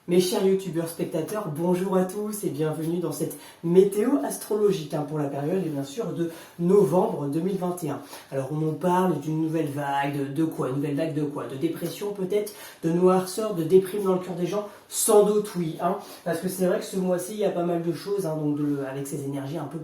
Mes chers youtubeurs spectateurs, bonjour à tous et bienvenue dans cette météo astrologique pour la période et bien sûr de novembre 2021. Alors on nous parle d'une nouvelle vague, de quoi? Une nouvelle vague de quoi? De dépression peut-être? De noirceur, de déprime dans le cœur des gens? Sans doute oui, parce que c'est vrai que ce mois-ci il y a pas mal de choses, avec ces énergies un peu,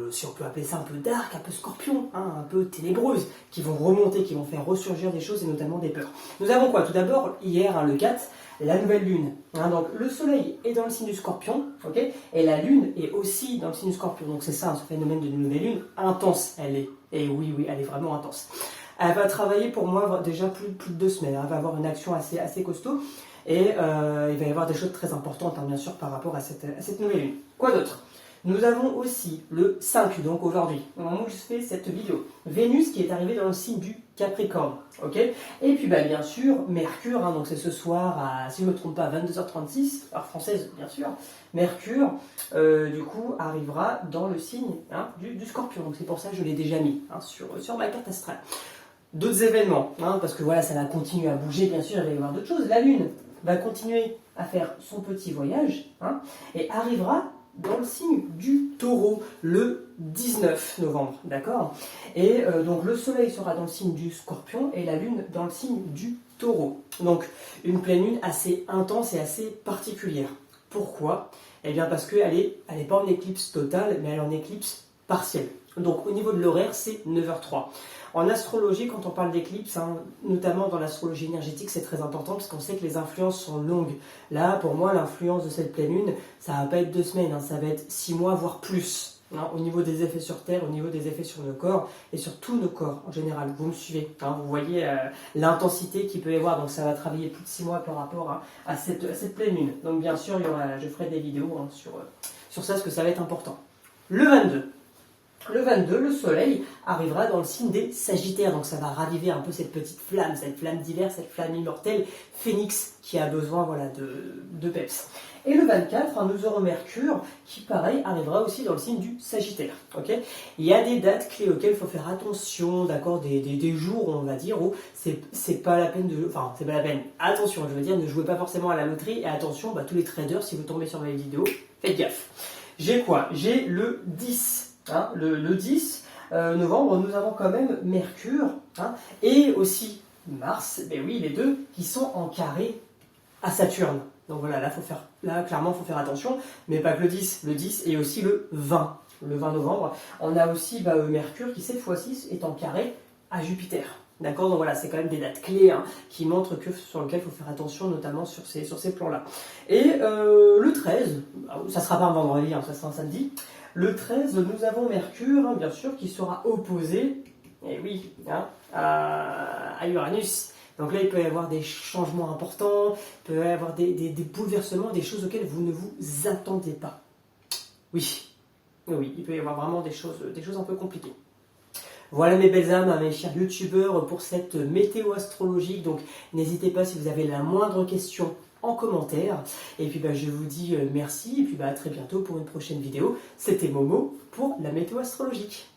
si on peut appeler ça un peu dark, un peu scorpion, un peu ténébreuses, qui vont remonter, qui vont faire ressurgir des choses et notamment des peurs. Nous avons quoi? Tout d'abord, hier, le 4, la nouvelle lune. Donc le soleil est dans le signe du scorpion, et la lune est aussi dans le signe du scorpion. Donc c'est ça, ce phénomène de nouvelle lune, intense elle est. Et oui, elle est vraiment intense. Elle va travailler pour moi déjà plus de 2 semaines. Elle va avoir une action assez costaud. Et il va y avoir des choses très importantes, bien sûr, par rapport à cette nouvelle lune. Quoi d'autre? Nous avons aussi le 5, donc aujourd'hui, au moment où je fais cette vidéo, Vénus qui est arrivée dans le signe du Capricorne, Et puis bien sûr, Mercure, donc c'est ce soir à, si je ne me trompe pas, 22h36, heure française bien sûr, Mercure, du coup, arrivera dans le signe du Scorpion, donc c'est pour ça que je l'ai déjà mis sur ma carte astrale. D'autres événements, parce que voilà, ça va continuer à bouger, bien sûr, il va y avoir d'autres choses. La Lune va continuer à faire son petit voyage, et arrivera dans le signe du Taureau le 19 novembre, d'accord? Et donc le Soleil sera dans le signe du Scorpion et la Lune dans le signe du Taureau. Donc une pleine lune assez intense et assez particulière. Pourquoi? Eh bien parce qu'elle n'est pas en éclipse totale, mais elle est en éclipse partielle. Donc au niveau de l'horaire, c'est 9h03. En astrologie, quand on parle d'éclipse, notamment dans l'astrologie énergétique, c'est très important parce qu'on sait que les influences sont longues. Là, pour moi, l'influence de cette pleine lune, ça va pas être 2 semaines, ça va être 6 mois, voire plus. Au niveau des effets sur Terre, au niveau des effets sur nos corps et sur tous nos corps en général. Vous me suivez, vous voyez l'intensité qu'il peut y avoir. Donc ça va travailler plus de 6 mois par rapport à cette pleine lune. Donc bien sûr, je ferai des vidéos sur ça, parce que ça va être important. Le 22. Le 22, le soleil arrivera dans le signe des Sagittaires, donc ça va raviver un peu cette petite flamme, cette flamme d'hiver, cette flamme immortelle, phénix, qui a besoin de peps. Et le 24, nous aurons Mercure, qui pareil, arrivera aussi dans le signe du Sagittaire. Il y a des dates clés auxquelles il faut faire attention, d'accord, des jours, on va dire, où c'est pas la peine c'est pas la peine. Attention, je veux dire, ne jouez pas forcément à la loterie, et attention, tous les traders, si vous tombez sur mes vidéos, faites gaffe. J'ai quoi? J'ai le 10. Le 10 novembre, nous avons quand même Mercure et aussi Mars, oui, les deux qui sont en carré à Saturne. Donc voilà, là clairement, il faut faire attention, mais pas que le 10 et aussi le 20 novembre. On a aussi Mercure qui, cette fois-ci, est en carré à Jupiter. D'accord, donc voilà, c'est quand même des dates clés qui montrent sur lesquelles il faut faire attention, notamment sur ces plans-là. Et le 13, ça ne sera pas un vendredi, ça sera un samedi. Le 13, nous avons Mercure, bien sûr, qui sera opposé, à Uranus. Donc là, il peut y avoir des changements importants, il peut y avoir des bouleversements, des choses auxquelles vous ne vous attendez pas. Oui, il peut y avoir vraiment des choses un peu compliquées. Voilà mes belles âmes, mes chers youtubeurs, pour cette météo astrologique. Donc n'hésitez pas si vous avez la moindre question en commentaire. Et puis je vous dis merci et puis à très bientôt pour une prochaine vidéo. C'était Momo pour la météo astrologique.